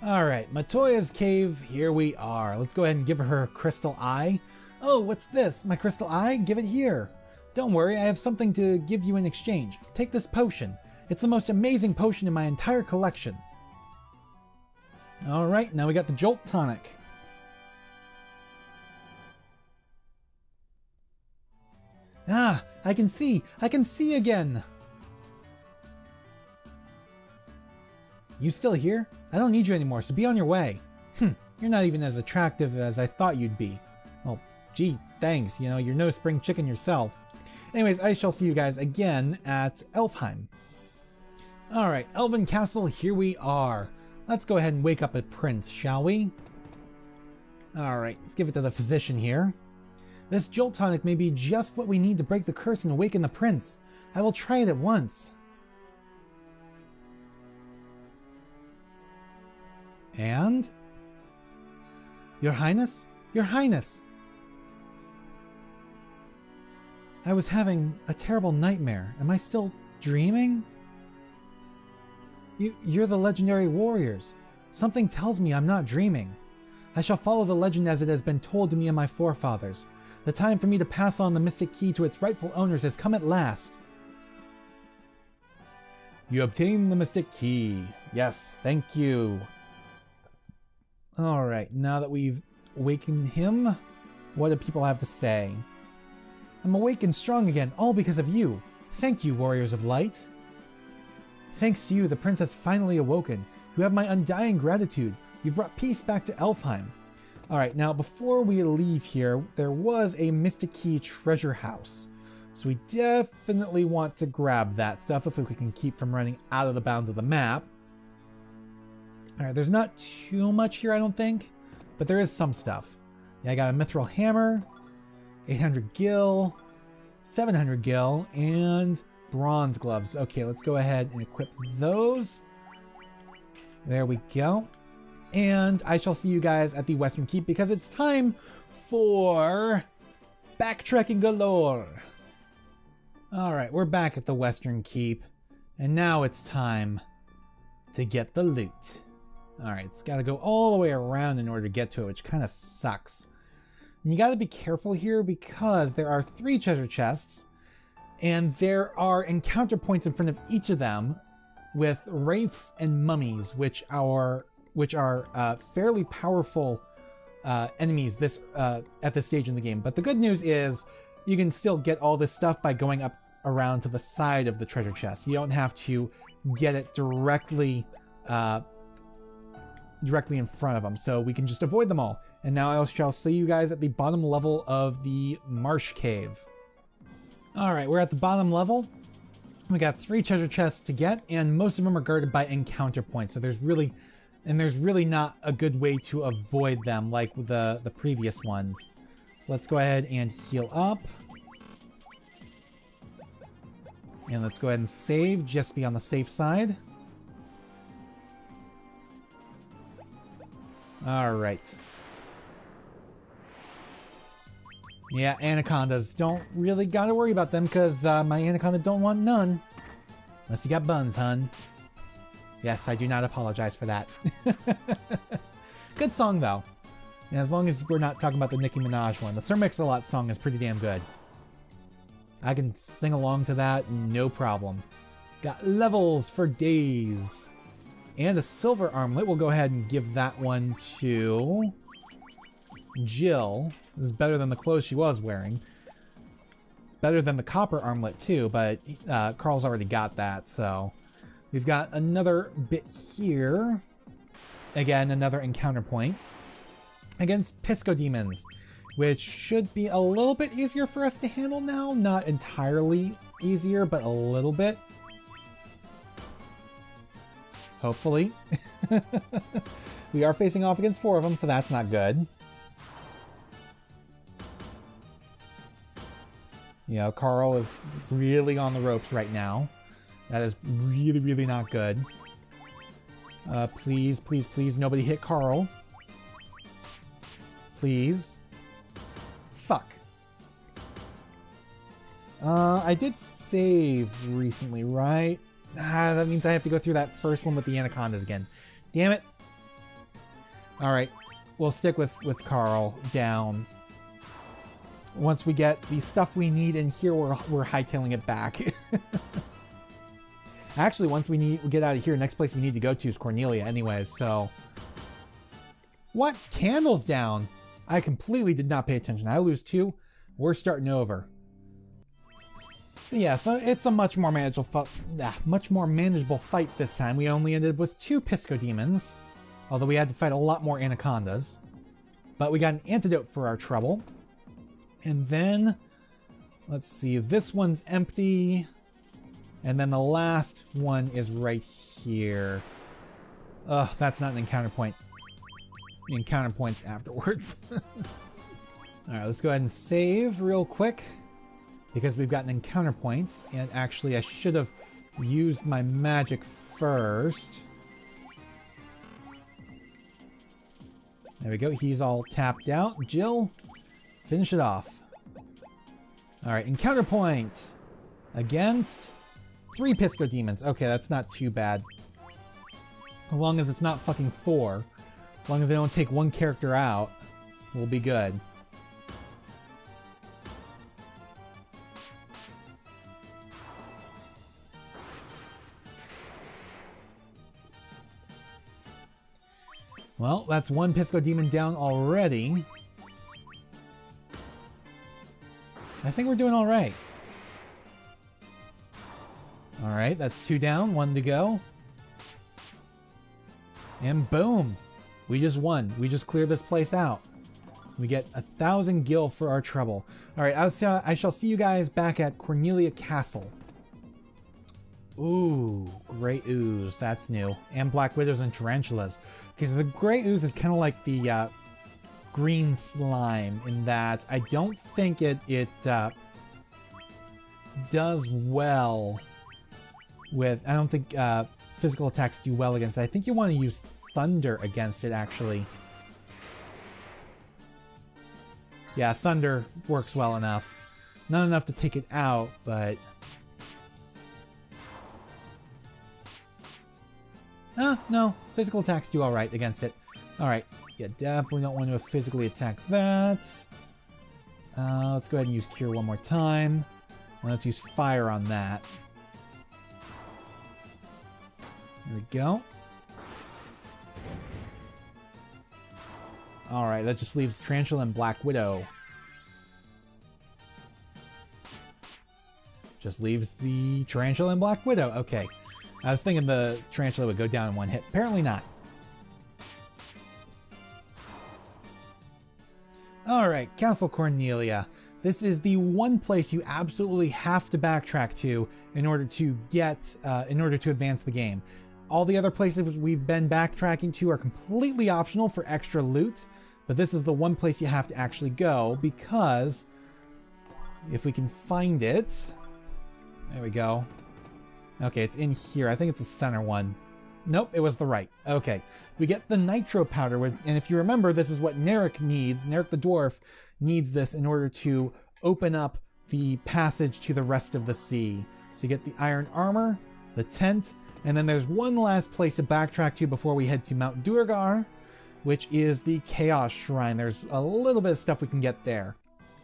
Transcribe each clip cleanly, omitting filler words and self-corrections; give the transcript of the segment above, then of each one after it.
Alright, Matoya's cave, here we are. Let's go ahead and give her her crystal eye. Oh, what's this? My crystal eye? Give it here. Don't worry, I have something to give you in exchange. Take this potion. It's the most amazing potion in my entire collection. Alright, now we got the Jolt Tonic. Ah, I can see again! You still here? I don't need you anymore, so be on your way. You're not even as attractive as I thought you'd be. Well, gee, thanks, you know, you're no spring chicken yourself. Anyways, I shall see you guys again at Elfheim. Alright, Elven Castle, here we are. Let's go ahead and wake up a prince, shall we? Alright, let's give it to the physician here. This Jolt Tonic may be just what we need to break the curse and awaken the prince. I will try it at once. And? Your Highness? Your Highness! I was having a terrible nightmare. Am I still dreaming? You're the legendary warriors. Something tells me I'm not dreaming. I shall follow the legend as it has been told to me and my forefathers. The time for me to pass on the mystic key to its rightful owners has come at last. You obtain the mystic key. Yes, thank you. Alright, now that we've awakened him, what do people have to say? I'm awake and strong again, all because of you. Thank you, Warriors of Light. Thanks to you, the prince has finally awoken. You have my undying gratitude. You've brought peace back to Elfheim. Alright, now before we leave here, there was a Mystic Key treasure house. So we definitely want to grab that stuff if we can keep from running out of the bounds of the map. Alright, there's not too much here, I don't think, but there is some stuff. Yeah, I got a Mithril Hammer, 800 gil, 700 gil, and bronze gloves. Okay, let's go ahead and equip those. There we go. And I shall see you guys at the Western Keep because it's time for Backtracking Galore. Alright, we're back at the Western Keep, and now it's time to get the loot. Alright, it's gotta go all the way around in order to get to it, which kinda sucks. And you gotta be careful here because there are 3 treasure chests, and there are encounter points in front of each of them with wraiths and mummies, which are fairly powerful enemies at this stage in the game. But the good news is you can still get all this stuff by going up around to the side of the treasure chest. You don't have to get it directly in front of them, so we can just avoid them all. And now I shall see you guys at the bottom level of the Marsh Cave. Alright, we're at the bottom level. We got 3 treasure chests to get, and most of them are guarded by encounter points, so there's really not a good way to avoid them like the previous ones. So let's go ahead and heal up. And let's go ahead and save, just to be on the safe side. Alright. Yeah, anacondas. Don't really gotta worry about them, because my anaconda don't want none. Unless you got buns, hun. Yes, I do not apologize for that. Good song, though. And as long as we're not talking about the Nicki Minaj one. The Sir Mix-a-Lot song is pretty damn good. I can sing along to that, no problem. Got levels for days. And a silver armlet. We'll go ahead and give that one to Jill. This is better than the clothes she was wearing. It's better than the copper armlet, too, but Carl's already got that, so... We've got another bit here. Again, another encounter point. Against Pisco Demons, which should be a little bit easier for us to handle now. Not entirely easier, but a little bit. Hopefully. We are facing off against 4 of them, so that's not good. You know, Carl is really on the ropes right now. That is really, really not good. Please, please, please, nobody hit Carl. Please. Fuck. I did save recently, right? That means I have to go through that first one with the anacondas again. Damn it. Alright, we'll stick with Carl down. Once we get the stuff we need in here, we're hightailing it back. Actually, once we get out of here, next place we need to go to is Cornelia anyways, so... What? Candle's down! I completely did not pay attention. I lose 2. We're starting over. So yeah, so it's a much more manageable fight this time. We only ended with 2 Pisco Demons, although we had to fight a lot more Anacondas. But we got an antidote for our trouble. And then, let's see, this one's empty. And then the last one is right here. Ugh, that's not an encounter point. The encounter point's afterwards. Alright, let's go ahead and save real quick, because we've got an encounter point, and actually I should have used my magic first. There we go, he's all tapped out. Jill, finish it off. Alright, encounter point! Against 3 Pisco Demons. Okay, that's not too bad. As long as it's not fucking 4. As long as they don't take 1 character out, we'll be good. Well, that's 1 Pisco Demon down already. I think we're doing alright. Alright, that's 2 down, 1 to go. And boom! We just won. We just cleared this place out. We get 1,000 gil for our trouble. Alright, I shall see you guys back at Cornelia Castle. Ooh, Grey Ooze. That's new. And Black Widows and Tarantulas. Okay, so the Grey Ooze is kind of like the green slime in that I don't think it does well with... I don't think physical attacks do well against it. I think you want to use Thunder against it, actually. Yeah, Thunder works well enough. Not enough to take it out, but... no. Physical attacks do alright against it. Alright. Yeah, definitely don't want to physically attack that. Let's go ahead and use Cure one more time. And let's use Fire on that. There we go. Alright, that just leaves Tarantula and Black Widow. Just leaves the Tarantula and Black Widow. Okay. I was thinking the Tarantula would go down in 1 hit. Apparently not. Alright, Castle Cornelia. This is the one place you absolutely have to backtrack to in order to advance the game. All the other places we've been backtracking to are completely optional for extra loot, but this is the one place you have to actually go because if we can find it, there we go. Okay, it's in here. I think it's the center one. Nope, it was the right. Okay, we get the nitro powder, and if you remember, this is what Narek needs. Narek the dwarf needs this in order to open up the passage to the rest of the sea. So you get the iron armor, the tent, and then there's one last place to backtrack to before we head to Mount Duergar, which is the Chaos Shrine. There's a little bit of stuff we can get there.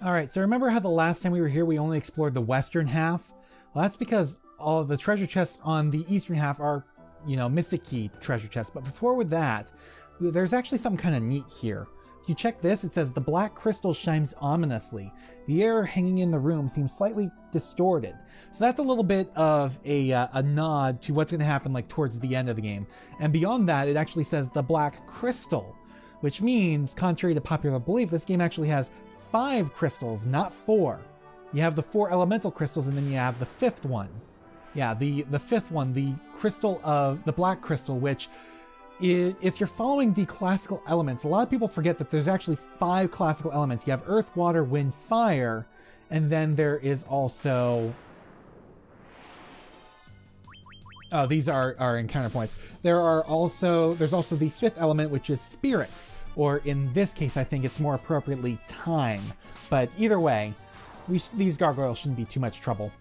Alright, so remember how the last time we were here we only explored the western half? Well, that's because all of the treasure chests on the eastern half are, you know, Mystic Key treasure chests. But before with that, there's actually something kind of neat here. If you check this, it says, the black crystal shines ominously. The air hanging in the room seems slightly distorted. So that's a little bit of a nod to what's going to happen like towards the end of the game. And beyond that, it actually says the black crystal, which means, contrary to popular belief, this game actually has 5 crystals, not 4. You have the 4 elemental crystals, and then you have the 5th one. Yeah, the 5th one, the crystal of the black crystal, which if you're following the classical elements, a lot of people forget that there's actually 5 classical elements. You have earth, water, wind, fire, and then there is also... Oh, these are encounter points. There's also the 5th element, which is spirit, or in this case, I think it's more appropriately time. But either way, these gargoyles shouldn't be too much trouble.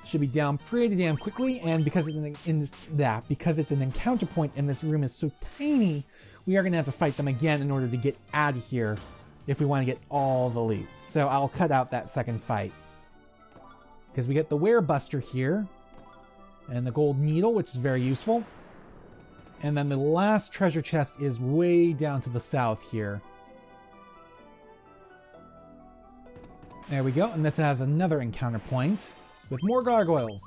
should be down pretty damn quickly, and because it's an encounter point and this room is so tiny, we are going to have to fight them again in order to get out of here if we want to get all the loot. So I'll cut out that second fight. Because we get the Werebuster here, and the gold needle, which is very useful. And then the last treasure chest is way down to the south here. There we go, and this has another encounter point with more gargoyles.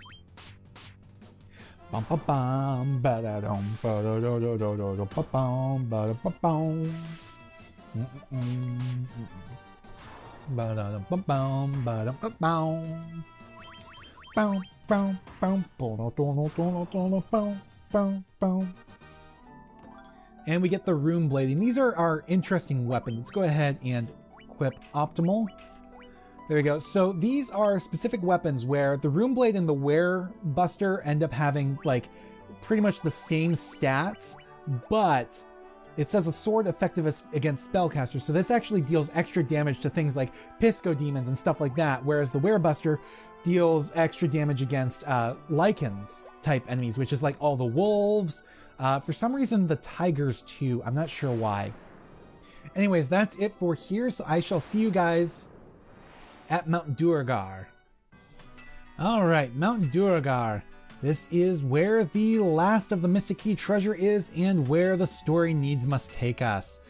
Bum bum bum ba da dum ba da da da da da da bum ba da bum ba da bum bum ba da bum bum bum bum bum bum. And we get the rune blading. These are our interesting weapons. Let's go ahead and equip optimal. There we go. So these are specific weapons where the Rune Blade and the Werebuster end up having like pretty much the same stats, but it says a sword effective against spellcasters. So this actually deals extra damage to things like Pisco demons and stuff like that, whereas the Werebuster deals extra damage against Lycans type enemies, which is like all the wolves. For some reason, the tigers too. I'm not sure why. Anyways, that's it for here. So I shall see you guys at Mount Duergar. Alright, Mount Duergar. This is where the last of the Mystic Key treasure is and where the story needs must take us.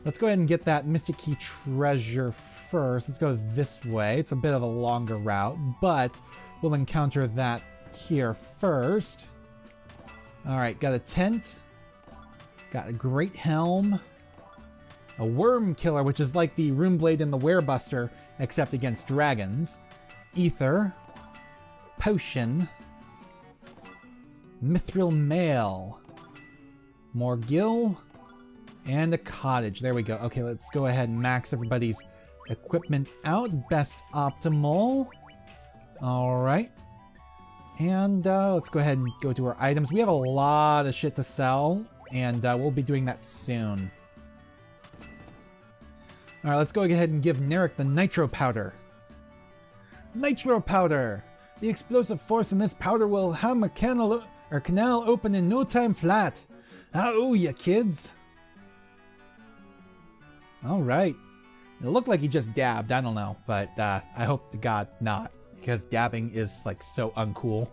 Let's go ahead and get that Mystic Key treasure first. Let's go this way. It's a bit of a longer route, but we'll encounter that here first. Alright, got a tent. Got a great helm. A worm killer, which is like the Rune Blade and the Werebuster, except against dragons. Ether. Potion. Mithril mail. More gil. And a cottage. There we go. Okay, let's go ahead and max everybody's equipment out. Best optimal. Alright. And let's go ahead and go to our items. We have a lot of shit to sell, and we'll be doing that soon. Alright, let's go ahead and give Narek the Nitro Powder. Nitro Powder! The explosive force in this powder will have a canal open in no time flat. Oh, ya kids! Alright. It looked like he just dabbed, I don't know, but I hope to God not, because dabbing is like so uncool.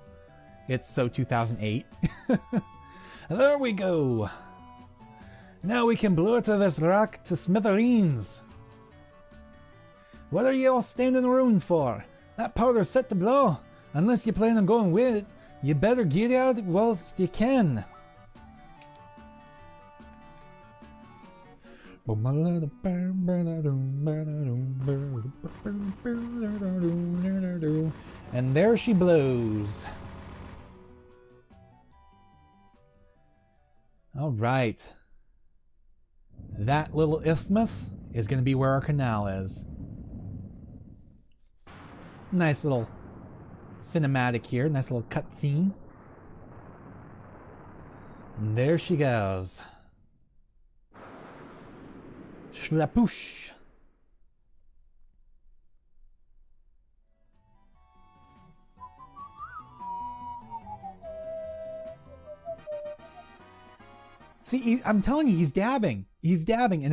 It's so 2008. There we go! Now we can blow to this rock to smithereens! What are you all standing around for? That powder's set to blow. Unless you plan on going with it, you better get out whilst you can. And there she blows. Alright. That little isthmus is going to be where our canal is. Nice little cinematic here, nice little cutscene. And there she goes. Schlapoosh. See, I'm telling you, he's dabbing. He's dabbing, and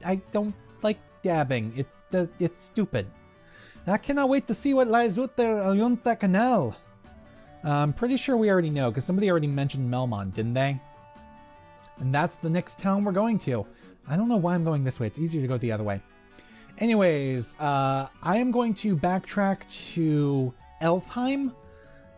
I don't like dabbing. It's stupid. I cannot wait to see what lies out there on that canal. I'm pretty sure we already know, because somebody already mentioned Melmond, didn't they? And that's the next town we're going to. I don't know why I'm going this way. It's easier to go the other way. Anyways, I am going to backtrack to Elfheim.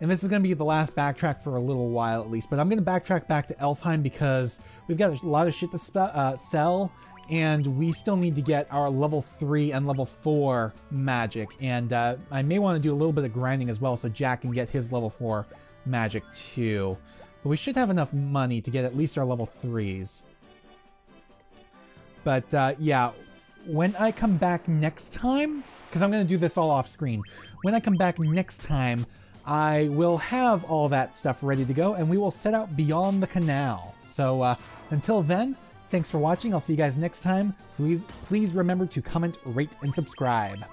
And this is going to be the last backtrack for a little while at least. But I'm going to backtrack back to Elfheim because we've got a lot of shit to sell. And we still need to get our level 3 and level 4 magic. And I may want to do a little bit of grinding as well so Jack can get his level 4 magic too. But we should have enough money to get at least our level 3s. But yeah, when I come back next time, because I'm going to do this all off screen, when I come back next time, I will have all that stuff ready to go and we will set out beyond the canal. So until then, thanks for watching. I'll see you guys next time. Please remember to comment, rate, and subscribe.